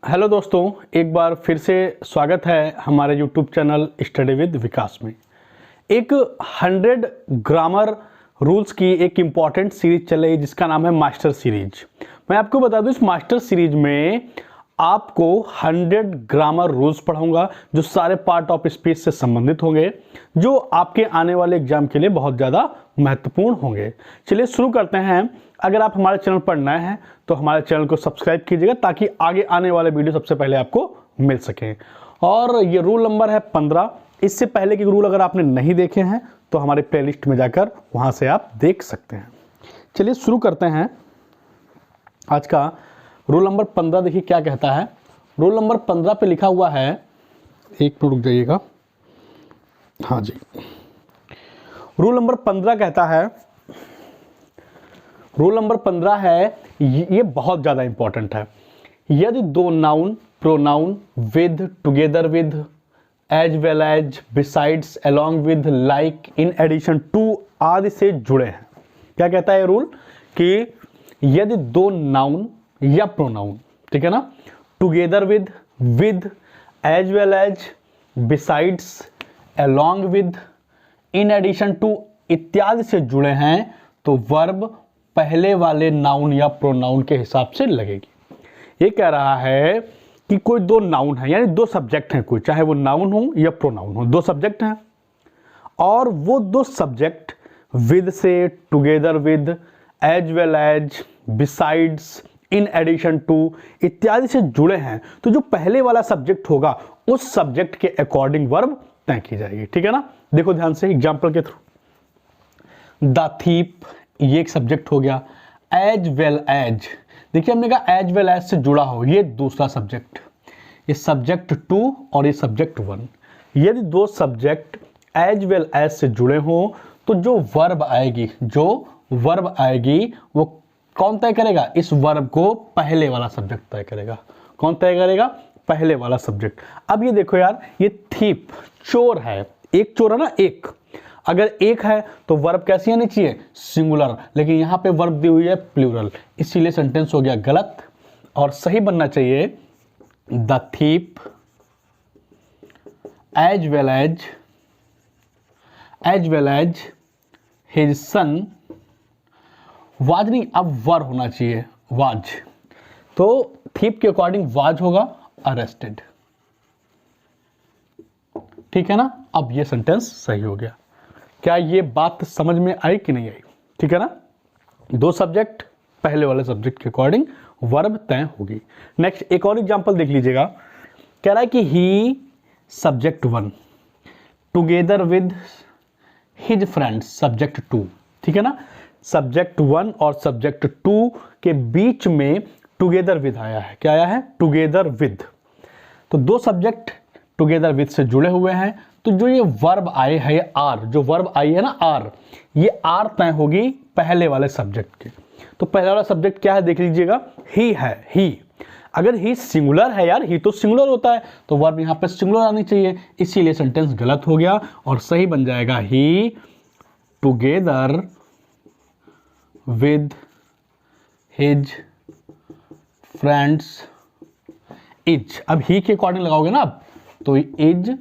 Hello दोस्तों, एक बार फिर से स्वागत है हमारे यूट्यूब चैनल स्टडी विद विकास में। एक 100 ग्रामर रूल्स की एक इम्पॉर्टेंट सीरीज चल रही है जिसका नाम है मास्टर सीरीज। मैं आपको बता दूं, इस मास्टर सीरीज में आपको 100 ग्रामर रूल्स पढ़ाऊंगा जो सारे पार्ट ऑफ स्पीच से संबंधित होंगे, जो आपके आने वाले एग्जाम के लिए बहुत ज़्यादा महत्वपूर्ण होंगे। चलिए शुरू करते हैं। अगर आप हमारे चैनल पर नए हैं तो हमारे चैनल को सब्सक्राइब कीजिएगा ताकि आगे आने वाले वीडियो सबसे पहले आपको मिल सकें। और ये रूल नंबर है 15। इससे पहले के रूल अगर आपने नहीं देखे हैं तो हमारे प्लेलिस्ट में जाकर वहां से आप देख सकते हैं। चलिए शुरू करते हैं आज का रूल नंबर 15। देखिए क्या कहता है। रूल नंबर 15 पे लिखा हुआ है, एक मिनट रुक जाइएगा। हाँ जी, रूल नंबर 15 कहता है, रूल नंबर 15 है, ये बहुत ज़्यादा इंपॉर्टेंट है। यदि दो noun, pronoun with, together with, as well as, besides, along with, like, in addition to आदि से जुड़े हैं। क्या कहता है ये रूल कि यदि दो नाउन या प्रोनाउन, ठीक है ना, together with, as well as, besides, along with, in addition to इत्यादि से जुड़े हैं तो वर्ब पहले वाले नाउन या प्रोनाउन के हिसाब से लगेगी। ये कह रहा है कि कोई दो नाउन है, यानी दो सब्जेक्ट हैं, कोई चाहे वो नाउन हो या प्रोनाउन हो, दो सब्जेक्ट हैं और वो दो सब्जेक्ट विद से, together with, as well as, besides, in addition to इत्यादि से जुड़े हैं तो जो पहले वाला सब्जेक्ट होगा उस सब्जेक्ट के अकॉर्डिंग वर्ब तय की जाएगी। ठीक है ना। देखो ध्यान से एग्जाम्पल के थ्रू। द थीप, ये एक सब्जेक्ट हो गया। एज वेल एज, देखिए हमने कहा एज वेल एज से जुड़ा हो, ये दूसरा सब्जेक्ट, ये सब्जेक्ट 2 और ये सब्जेक्ट 1। यदि दो सब्जेक्ट एज वेल एज से जुड़े हो तो जो वर्ब आएगी वो कौन तय करेगा? इस वर्ब को पहले वाला सब्जेक्ट तय करेगा। कौन तय करेगा? पहले वाला सब्जेक्ट। अब ये देखो यार, ये थीप चोर है, एक चोर है ना, एक। अगर एक है तो वर्ब कैसी आनी चाहिए? सिंगुलर, लेकिन यहां पे वर्ब दी हुई है प्लूरल, इसीलिए सेंटेंस हो गया गलत और सही बनना चाहिए the thief as well as his son was, नहीं, अब वर होना चाहिए वाज, तो थीप के अकॉर्डिंग वाज होगा अरेस्टेड। ठीक है ना। अब ये सेंटेंस सही हो गया। क्या ये बात समझ में आई कि नहीं आई? ठीक है ना। दो सब्जेक्ट, पहले वाले सब्जेक्ट के अकॉर्डिंग वर्ब तय होगी। नेक्स्ट एक और एग्जांपल देख लीजिएगा। कह रहा है कि he subject 1 together with his friends subject 2। ठीक है ना। सब्जेक्ट 1 और सब्जेक्ट 2 के बीच में टुगेदर विद आया है। क्या आया है? Together with. तो दो सब्जेक्ट टुगेदर विद से जुड़े हुए हैं तो जो ये वर्ब आए है आर, जो वर्ब आई है ना आर, ये आर तय होगी पहले वाले सब्जेक्ट के। तो पहले वाला सब्जेक्ट क्या है देख लीजिएगा, ही है। ही, अगर ही सिंगुलर है यार, ही तो सिंगुलर होता है तो वर्ब यहां पे सिंगुलर आनी चाहिए, इसीलिए सेंटेंस गलत हो गया और सही बन जाएगा he together with his friends is. अब ही के अकॉर्डिंग लगाओगे ना आप, तो इज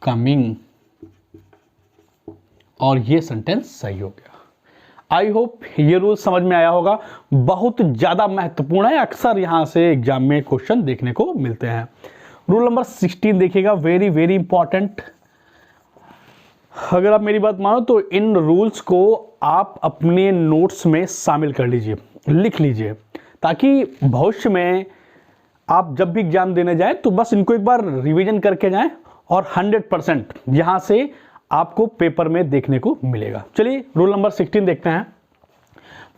कमिंग और ये सेंटेंस सही हो गया। आई होप ये रूल समझ में आया होगा। बहुत ज्यादा महत्वपूर्ण है, अक्सर यहां से एग्जाम में क्वेश्चन देखने को मिलते हैं। रूल नंबर 16 देखिएगा, वेरी वेरी इंपॉर्टेंट। अगर आप मेरी बात मानो तो इन रूल्स को आप अपने नोट्स में शामिल कर लीजिए, लिख लीजिए, ताकि भविष्य में आप जब भी एग्जाम देने जाएं तो बस इनको एक बार रिवीजन करके जाएं और 100% यहां से आपको पेपर में देखने को मिलेगा। चलिए रूल नंबर 16 देखते हैं।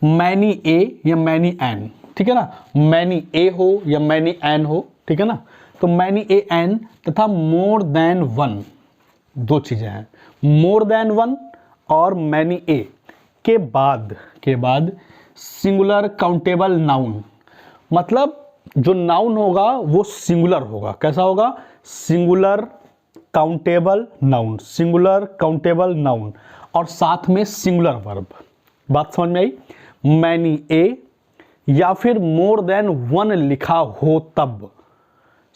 मैनी ए या मैनी एन, ठीक है ना, मैनी ए हो या मैनी एन हो, ठीक है ना। तो मैनी ए एन तथा मोर देन वन, दो चीजें हैं, मोर देन वन और मैनी ए के बाद सिंगुलर काउंटेबल नाउन, मतलब जो नाउन होगा वो सिंगुलर होगा। कैसा होगा? Singular countable noun, singular countable noun और साथ में सिंगुलर वर्ब। बात समझ में आई? मैनी ए या फिर मोर देन वन लिखा हो तब,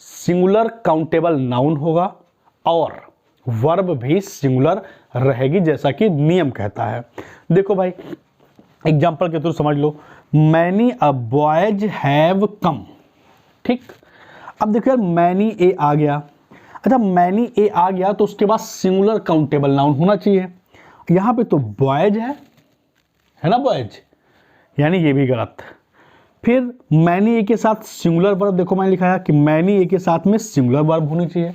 सिंगुलर काउंटेबल नाउन होगा और वर्ब भी सिंगुलर रहेगी, जैसा कि नियम कहता है। देखो भाई एग्जाम्पल के थ्रू समझ लो, many a boys have come. ठीक, अब देखो यार मैनी ए आ गया। अच्छा मैनी ए आ गया तो उसके बाद सिंगुलर काउंटेबल नाउन होना चाहिए। यहां पे तो बॉयज है ना, बॉयज, यानी ये भी गलत। फिर मैनी ए के साथ सिंगुलर वर्ब, देखो मैंने लिखा है कि मैनी ए के साथ में सिंगुलर वर्ब होनी चाहिए,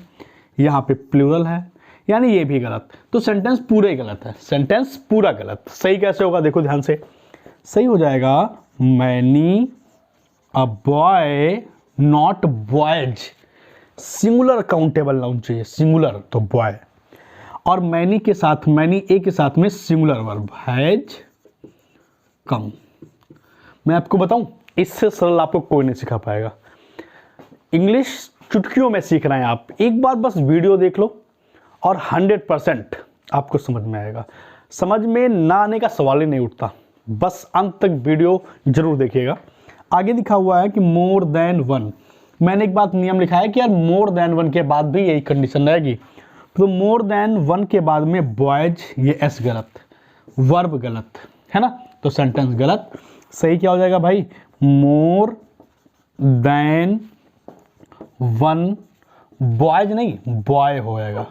यहाँ पे प्लूरल है, यानी ये भी गलत। तो सेंटेंस पूरे गलत है, सेंटेंस पूरा गलत। सही कैसे होगा देखो ध्यान से, सही हो जाएगा many a boy not boys, singular countable noun चाहिए, सिंगुलर तो बॉय, और मैनी के साथ, मैनी ए के साथ में सिंगुलर वर्ब हैज कम। मैं आपको बताऊं इससे सरल आपको कोई नहीं सिखा पाएगा। इंग्लिश चुटकियों में सीख रहे हैं आप, एक बार बस वीडियो देख लो और 100% आपको समझ में आएगा। समझ में ना आने का सवाल ही नहीं उठता, बस अंत तक वीडियो जरूर देखिएगा। आगे लिखा हुआ है कि मोर देन वन। मैंने एक बात नियम लिखा है कि यार मोर देन वन के बाद भी यही कंडीशन रहेगी, तो मोर देन वन के बाद में बॉयज, ये एस गलत, वर्ब गलत है ना, तो सेंटेंस गलत। सही क्या हो जाएगा भाई, मोर देन वन, बॉयज नहीं बॉय हो जाएगा,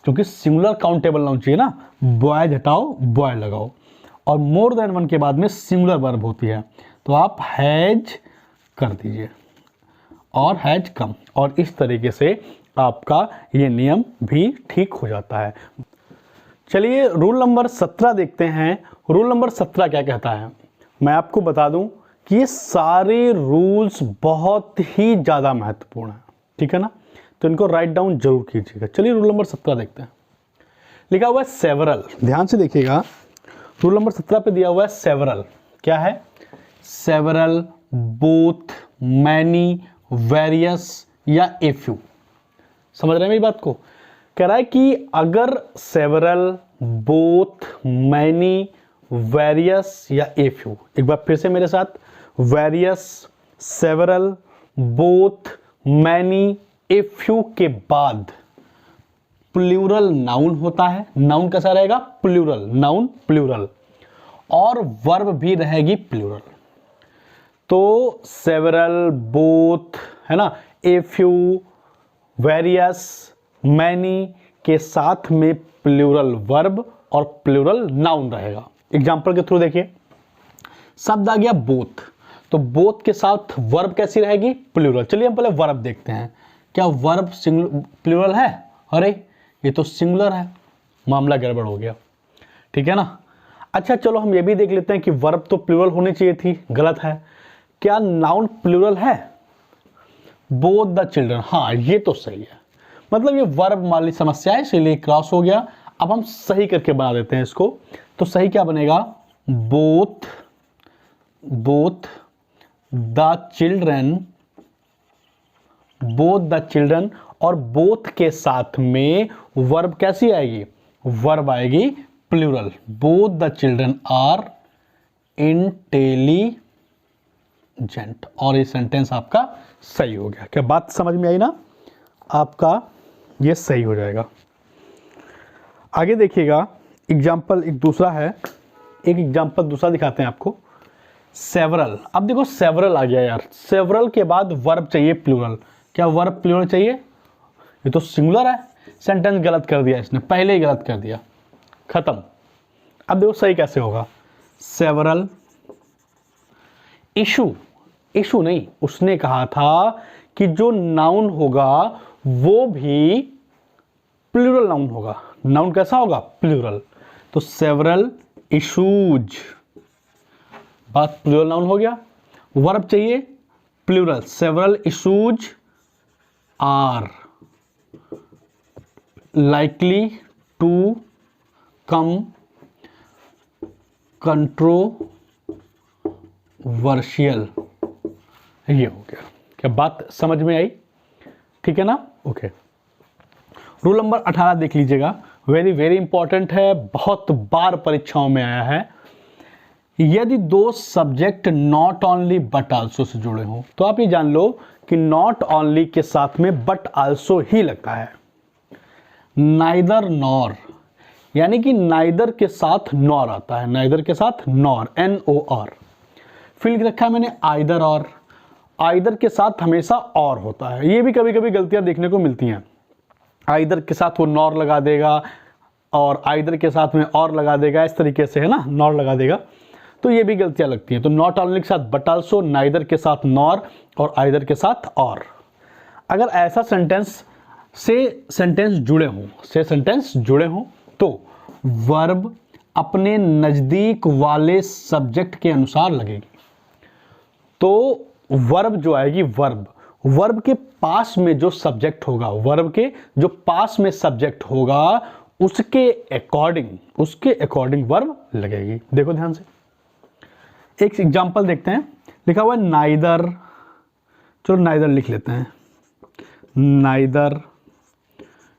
क्योंकि सिंगुलर काउंटेबल नाउन चाहिए ना, बॉयज हटाओ बॉय लगाओ, और मोर देन वन के बाद में सिंगुलर वर्ब होती है, तो आप हैज कर दीजिए और हैज कम, और इस तरीके से आपका ये नियम भी ठीक हो जाता है। चलिए रूल नंबर 17 देखते हैं। रूल नंबर 17 क्या कहता है, मैं आपको बता दूं कि ये सारे रूल्स बहुत ही ज़्यादा महत्वपूर्ण हैं, ठीक है ना, तो इनको राइट डाउन जरूर कीजिएगा। चलिए रूल नंबर 17 देखते हैं। लिखा हुआ है सेवरल, ध्यान से देखिएगा, रूल नंबर 17 पे दिया हुआ है सेवरल। क्या है, सेवरल, बोथ, मैनी, वेरियस या ए फ्यू। समझ रहे हैं मेरी बात को, कह रहा है कि अगर सेवरल, बोथ, मैनी, वेरियस या ए फ्यू, एक बार फिर से मेरे साथ, various, several, both, many, a few के बाद प्लूरल नाउन होता है। नाउन कैसा रहेगा, प्लूरल, नाउन प्लूरल, और वर्ब भी रहेगी प्लूरल। तो सेवरल, बोथ है ना, ए फ्यू, वेरियस, मैनी के साथ में प्लूरल वर्ब और प्लूरल नाउन रहेगा। एग्जाम्पल के थ्रू देखिए, शब्द आ गया बोथ, तो बोथ के साथ वर्ब कैसी रहेगी, प्लूरल। चलिए हम पहले वर्ब देखते हैं, क्या वर्ब प्लूरल है, अरे ये तो सिंगुलर है, मामला गड़बड़ हो गया, ठीक है ना। अच्छा चलो हम ये भी देख लेते हैं कि वर्ब तो प्लूरल होनी चाहिए थी, गलत है। क्या नाउन प्लूरल है, बोथ द चिल्ड्रन, हाँ ये तो सही है, मतलब ये वर्ब वाली समस्या है इसलिए क्रॉस हो गया। अब हम सही करके बना देते हैं इसको, तो सही क्या बनेगा, both, both the children, both the children, और बोथ के साथ में वर्ब कैसी आएगी, वर्ब आएगी plural, both the children are intelligent, और ये सेंटेंस आपका सही हो गया। क्या बात समझ में आई ना, आपका ये सही हो जाएगा। आगे देखिएगा, एग्जाम्पल एक दूसरा है, एक एग्जाम्पल दूसरा दिखाते हैं आपको, सेवरल। अब देखो सेवरल आ गया यार, सेवरल के बाद वर्ब चाहिए प्लूरल, क्या वर्ब प्लूरल चाहिए, ये तो सिंगुलर है, सेंटेंस गलत कर दिया इसने, पहले ही गलत कर दिया, खत्म। अब देखो सही कैसे होगा, सेवरल, इशू, इशू नहीं, उसने कहा था कि जो नाउन होगा वो भी प्लूरल नाउन होगा, नाउन कैसा होगा, प्लूरल, तो सेवरल इशूज, बात प्लूरल नाउन हो गया। वर्ब चाहिए plural, several issues are likely to come controversial, ये हो गया। क्या बात समझ में आई, ठीक है ना, ओके। रूल नंबर 18 देख लीजिएगा, वेरी वेरी इंपॉर्टेंट है, बहुत बार परीक्षाओं में आया है। यदि दो subject not only but also say जुड़े हों, तो आप ये जान लो कि नॉट ओनली के साथ में बट आल्सो ही लगता है। नाइदर नॉर, यानी कि नाइदर के साथ नॉर आता है, नाइदर के साथ नॉर, NOR। फिर लिख रखा है मैंने आइदर और, आइदर के साथ हमेशा और होता है। ये भी कभी कभी गलतियां देखने को मिलती हैं, आइदर के साथ वो नॉर लगा देगा और आइदर के साथ में और लगा देगा, इस तरीके से है ना, नॉर लगा देगा, तो ये भी गलतियां लगती हैं। तो नॉट ओनली के साथ बट आल्सो, नाइदर के साथ नॉर और आइदर के साथ और। अगर ऐसा सेंटेंस से सेंटेंस जुड़े हों तो वर्ब अपने नज़दीक वाले सब्जेक्ट के अनुसार लगेगी। तो वर्ब जो आएगी, वर्ब के पास में जो सब्जेक्ट होगा, वर्ब के जो पास में सब्जेक्ट होगा उसके अकॉर्डिंग वर्ब लगेगी। देखो ध्यान से, एक एग्जांपल देखते हैं। लिखा हुआ है नाइदर, चलो नाइदर लिख लेते हैं, नाइदर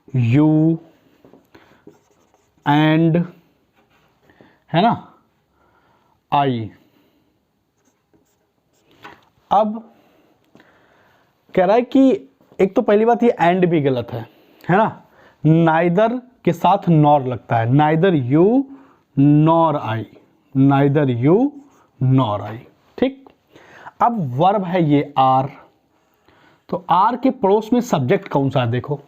यू एंड, है ना, आई। अब कह रहा है कि एक तो पहली बात ये एंड भी गलत है ना, नाइदर के साथ नॉर लगता है, neither you nor I, neither you nor आई, ठीक। अब वर्ब है ये आर, तो आर के पड़ोस में सब्जेक्ट कौन सा है, देखो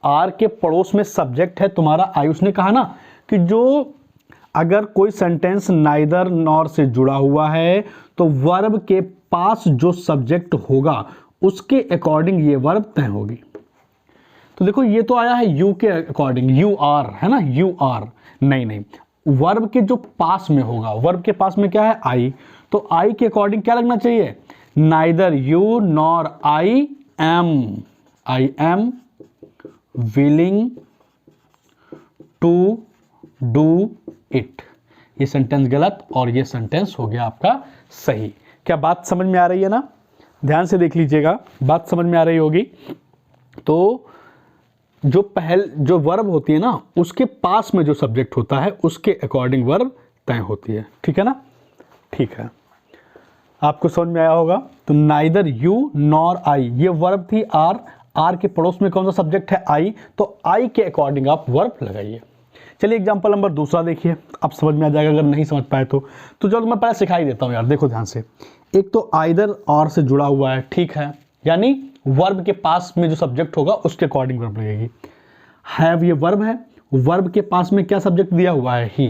आर के पड़ोस में सब्जेक्ट है तुम्हारा आई। उसने कहा ना कि जो अगर कोई सेंटेंस नाइदर नॉर से जुड़ा हुआ है तो वर्ब के पास जो सब्जेक्ट होगा उसके अकॉर्डिंग ये वर्ब तय होगी। तो देखो ये तो आया है यू के अकॉर्डिंग, यू आर, है ना, यू आर, नहीं, वर्ब के जो पास में होगा, वर्ब के पास में क्या है, आई, तो आई के अकॉर्डिंग क्या लगना चाहिए, neither you nor I am willing to do it. ये सेंटेंस गलत और ये सेंटेंस हो गया आपका सही। क्या बात समझ में आ रही है ना, ध्यान से देख लीजिएगा, बात समझ में आ रही होगी। तो जो वर्ब होती है ना उसके पास में जो सब्जेक्ट होता है उसके अकॉर्डिंग वर्ब तय होती है, ठीक है ना, ठीक है, आपको समझ में आया होगा। तो नाइदर यू नॉर आई, ये वर्ब थी आर के पड़ोस में कौन सा सब्जेक्ट है, आई, तो आई के अकॉर्डिंग आप वर्ब लगाइए। चलिए एग्जांपल नंबर दूसरा देखिए, अब समझ में आ जाएगा अगर नहीं समझ पाए तो चलो मैं पहले सिखाई देता हूँ यार। देखो ध्यान से, एक तो आइदर और से जुड़ा हुआ है, ठीक है, यानी वर्ब के पास में जो सब्जेक्ट होगा उसके अकॉर्डिंग वर्ब लगेगी। हैव ये वर्ब है, वर्ब के पास में क्या सब्जेक्ट दिया हुआ है, ही,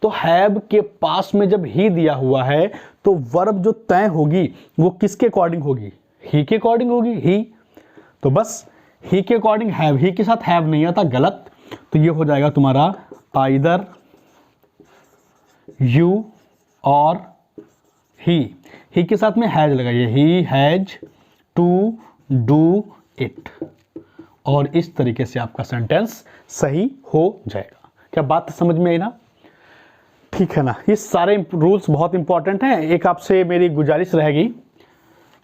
तो हैव के पास में जब ही दिया हुआ है तो वर्ब जो तय होगी वो किसके अकॉर्डिंग होगी, ही के अकॉर्डिंग होगी, ही, तो बस ही के अकॉर्डिंग हैव, ही के साथ हैव नहीं आता, गलत, तो ये हो जाएगा तुम्हारा आइदर यू और ही के साथ में हैज लगाइए, he has to do it, और इस तरीके से आपका सेंटेंस सही हो जाएगा। क्या बात समझ में आई ना, ठीक है ना। ये सारे रूल्स बहुत इंपॉर्टेंट हैं। एक आपसे मेरी गुजारिश रहेगी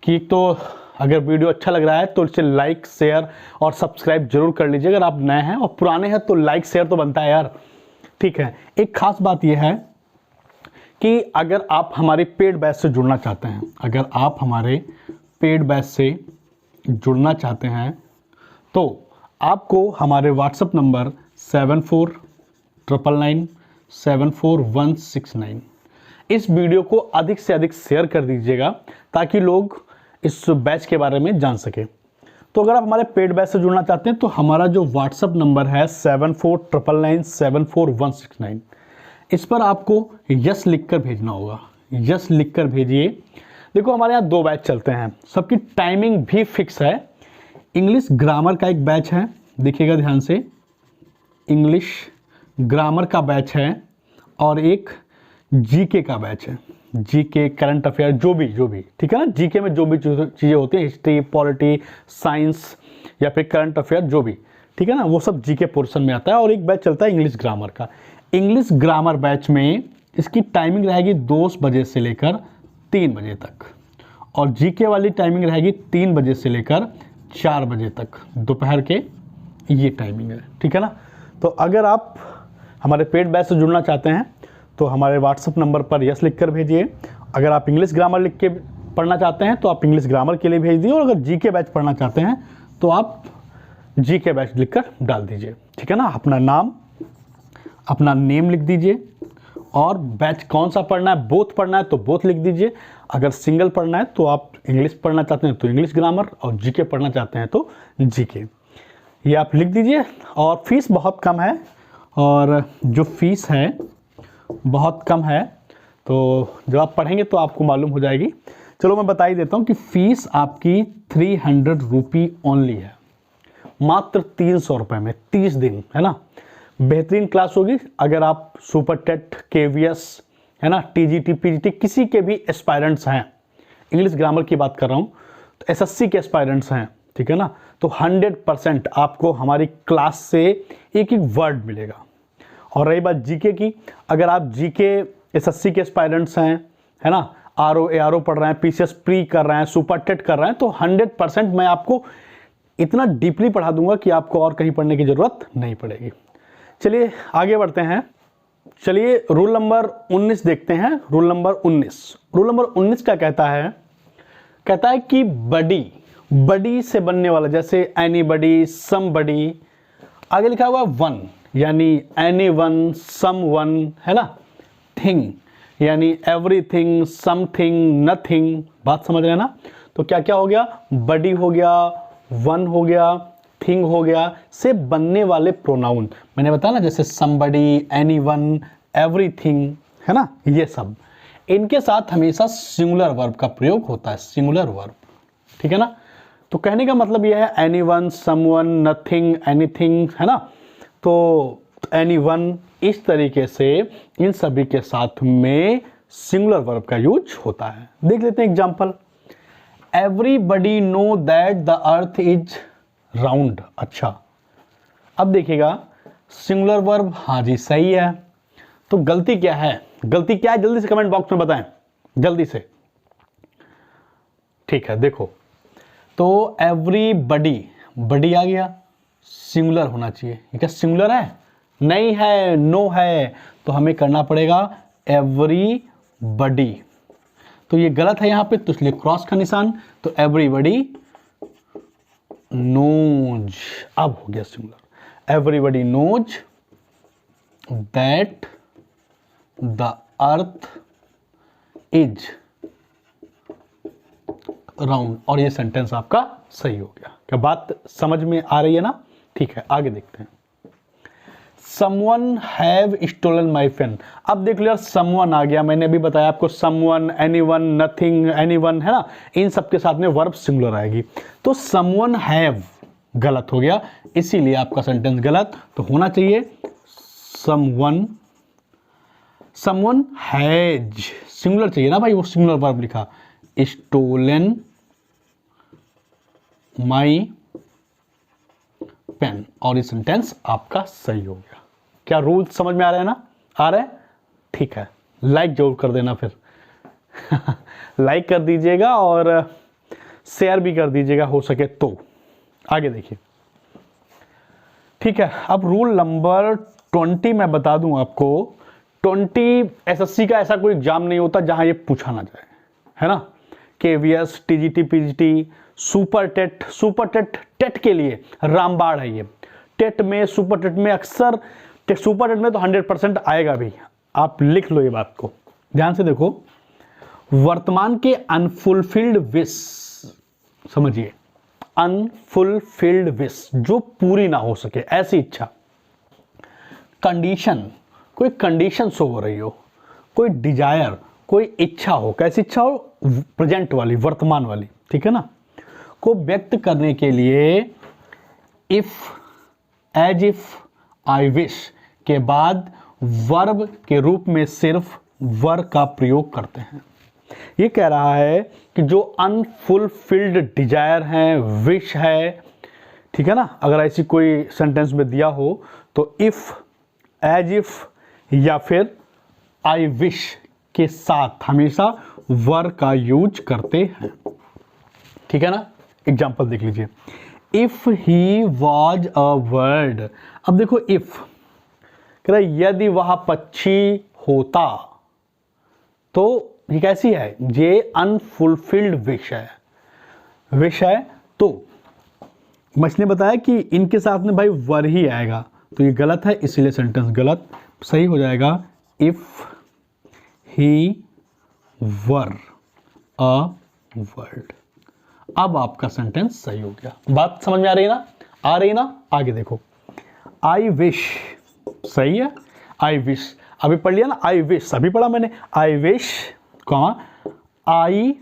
कि तो अगर वीडियो अच्छा लग रहा है तो इसे लाइक शेयर और सब्सक्राइब जरूर कर लीजिए अगर आप नए हैं, और पुराने हैं तो लाइक शेयर तो बनता है यार, ठीक है। एक खास बात यह है कि अगर आप हमारे पेड बैच से जुड़ना चाहते हैं, अगर आप हमारे पेड बैच से जुड़ना चाहते हैं तो आपको हमारे व्हाट्सएप नंबर 7499974169 इस वीडियो को अधिक से अधिक शेयर कर दीजिएगा ताकि लोग इस बैच के बारे में जान सके। तो अगर आप हमारे पेड बैच से जुड़ना चाहते हैं तो हमारा जो व्हाट्सएप नंबर है 7499974169, इस पर आपको यस लिखकर भेजना होगा, यस लिखकर भेजिए। देखो हमारे यहाँ 2 बैच चलते हैं, सबकी टाइमिंग भी फिक्स है। इंग्लिश ग्रामर का एक बैच है, देखिएगा ध्यान से, इंग्लिश ग्रामर का बैच है, और एक जीके का बैच है, जीके करंट अफेयर जो भी, ठीक है ना, जीके में जो भी चीज़ें होती हैं, हिस्ट्री, पॉलिटी, साइंस या फिर करंट अफेयर जो भी, ठीक है ना, वो सब जीके पोर्शन में आता है। और एक बैच चलता है इंग्लिश ग्रामर का। इंग्लिश ग्रामर बैच में इसकी टाइमिंग रहेगी 2 बजे से लेकर 3 बजे तक, और जीके वाली टाइमिंग रहेगी 3 बजे से लेकर 4 बजे तक दोपहर के, ये टाइमिंग है, ठीक है ना। तो अगर आप हमारे पेड बैच से जुड़ना चाहते हैं तो हमारे व्हाट्सएप नंबर पर यस लिख कर भेजिए। अगर आप इंग्लिश ग्रामर लिख के पढ़ना चाहते हैं तो आप इंग्लिश ग्रामर के लिए भेज दीजिए, और अगर जीके बैच पढ़ना चाहते हैं तो आप जीके बैच लिखकर डाल दीजिए, ठीक है ना। अपना नाम, अपना नेम लिख दीजिए, और बैच कौन सा पढ़ना है, बोथ पढ़ना है तो बोथ लिख दीजिए। अगर सिंगल पढ़ना है तो आप इंग्लिश पढ़ना चाहते हैं तो इंग्लिश ग्रामर, और जीके पढ़ना चाहते हैं तो जीके, ये आप लिख दीजिए। और फीस बहुत कम है, और जो फीस है बहुत कम है, तो जब आप पढ़ेंगे तो आपको मालूम हो जाएगी। चलो मैं बता ही देता हूँ कि फ़ीस आपकी 300 रुपी ओनली है, मात्र 300 रुपये में 30 दिन, है ना। बेहतरीन क्लास होगी। अगर आप सुपर टेट, KVS, है ना, TGT, PGT किसी के भी एस्पायरेंट्स हैं, इंग्लिश ग्रामर की बात कर रहा हूँ, तो SSC के एस्पायरेंट्स हैं, ठीक है ना, तो 100% आपको हमारी क्लास से एक एक वर्ड मिलेगा। और रही बात जीके की, अगर आप जीके SSC के एस्पायरेंट्स हैं, है ना, RO ARO पढ़ रहे हैं, PCS प्री कर रहे हैं, सुपर टेट कर रहे हैं, तो 100% मैं आपको इतना डीपली पढ़ा दूंगा कि आपको और कहीं पढ़ने की ज़रूरत नहीं पड़ेगी। चलिए आगे बढ़ते हैं। चलिए रूल नंबर 19 देखते हैं। रूल नंबर 19 क्या कहता है कि बडी से बनने वाला, जैसे एनीबडी, समबडी, आगे लिखा हुआ वन, यानी एनीवन, समवन, है ना, थिंग यानी एवरीथिंग, समथिंग, नथिंग, बात समझ रहे हैं ना। तो क्या क्या हो गया, बडी हो गया, वन हो गया, थिंग हो गया, से बनने वाले प्रोनाउन मैंने बताया ना, जैसे समबडी, एनीवन, एवरीथिंग, है ना, ये सब, इनके साथ हमेशा सिंगुलर वर्ब का प्रयोग होता है, सिंगुलर वर्ब, ठीक है ना। तो कहने का मतलब यह है एनीवन, समवन, नथिंग, एनीथिंग, है ना, तो एनीवन, इस तरीके से इन सभी के साथ में सिंगुलर वर्ब का यूज होता है। देख लेते हैं example. Everybody know that the earth is round. अच्छा, अब देखिएगा सिंगुलर वर्ब, हाँ जी सही है। तो गलती क्या है, जल्दी से कमेंट बॉक्स में बताएं, जल्दी से। ठीक है, देखो तो एवरीबडी, बडी आ गया, सिंगुलर होना चाहिए। ये क्या सिंगुलर है? नहीं है, नो है, तो हमें करना पड़ेगा एवरीबडी। तो ये गलत है यहाँ पे, तो इसलिए क्रॉस का निशान, तो एवरीबडी नोज, अब हो गया singular. Everybody knows that the earth is round, और ये सेंटेंस आपका सही हो गया। क्या बात समझ में आ रही है ना? ठीक है, आगे देखते हैं। Someone have stolen my pen। अब देख लो यार, someone आ गया, मैंने अभी बताया आपको, someone, anyone, nothing, anyone, है ना, इन सब के साथ में वर्ब सिंगुलर आएगी। तो someone have गलत हो गया, इसीलिए आपका सेंटेंस गलत। तो होना चाहिए someone has, सिंगुलर चाहिए ना भाई, वो सिंगुलर वर्ब लिखा, stolen my पेन, और ये सेंटेंस आपका सही हो गया। क्या रूल समझ में आ रहा है ना? आ रहा है? ठीक है, लाइक जरूर कर देना फिर लाइक कर दीजिएगा और शेयर भी कर दीजिएगा हो सके तो। आगे देखिए, ठीक है। अब रूल नंबर 20 मैं बता दूं आपको। 20 एसएससी का ऐसा कोई एग्जाम नहीं होता जहां ये पूछा ना जाए, है ना। KVS, TGT, PGT, super TET, TET के लिए रामबाण है ये। टेट में, सुपर टेट में अक्सर, सुपर टेट में तो 100% आएगा भी। आप लिख लो ये बात को, ध्यान से देखो। वर्तमान के अनफुलफिल्ड विश, समझिए, अनफुलफिल्ड विश, जो पूरी ना हो सके, ऐसी इच्छा। कंडीशन, कोई कंडीशन शो हो रही हो, कोई डिजायर, कोई इच्छा हो, कैसी इच्छा हो? प्रेजेंट वाली, वर्तमान वाली, ठीक है ना, को व्यक्त करने के लिए if, as if, I wish के बाद वर्ब के रूप में सिर्फ वर का प्रयोग करते हैं। ये कह रहा है कि जो अनफुलफिल्ड डिजायर है, विश है, ठीक है ना, अगर ऐसी कोई सेंटेंस में दिया हो तो इफ, एज इफ या फिर आई विश के साथ हमेशा वर का यूज करते हैं, ठीक है ना। एग्जाम्पल देख लीजिए। If he was a bird, अब देखो इफ कह रहा है यदि वह पक्षी होता, तो ये कैसी है, ये अनफुलफिल्ड विश है, विश है। तो मछली ने बताया कि इनके साथ में भाई वर ही आएगा, तो ये गलत है, इसीलिए सेंटेंस गलत। सही हो जाएगा if he were a word. अब आपका सेंटेंस सही हो गया। बात समझ में आ रही है ना, आ रही है ना। आगे देखो, आई विश, सही है, आई विश अभी पढ़ लिया ना, आई विश अभी पढ़ा मैंने, आई विश आई,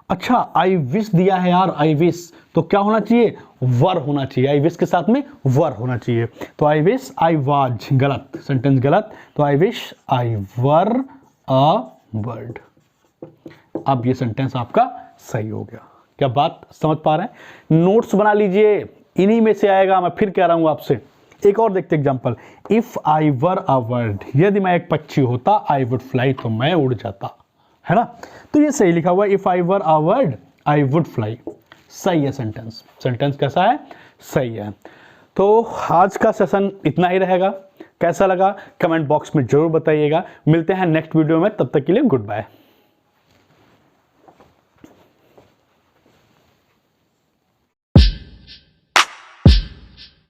अच्छा आई विश दिया है यार, आई विश तो क्या होना चाहिए, वर होना चाहिए, आई विश के साथ में वर होना चाहिए। तो आई विश आई वाज, गलत, सेंटेंस गलत। तो I wish I were a bird. अब ये सेंटेंस आपका सही हो गया। क्या बात समझ पा रहे हैं? नोट्स बना लीजिए, इन्हीं में से आएगा। मैं फिर कह रहा हूं आपसे, एक और देखते example. If I were a bird, यदि मैं एक पक्षी होता, आई वुड फ्लाई, तो मैं उड़ जाता, है ना। तो ये सही लिखा हुआ है, if I were a bird I would fly, सही है सेंटेंस। सेंटेंस कैसा है, सही है। तो आज का सेशन इतना ही रहेगा। कैसा लगा कमेंट बॉक्स में जरूर बताइएगा। मिलते हैं नेक्स्ट वीडियो में, तब तक के लिए गुड बाय।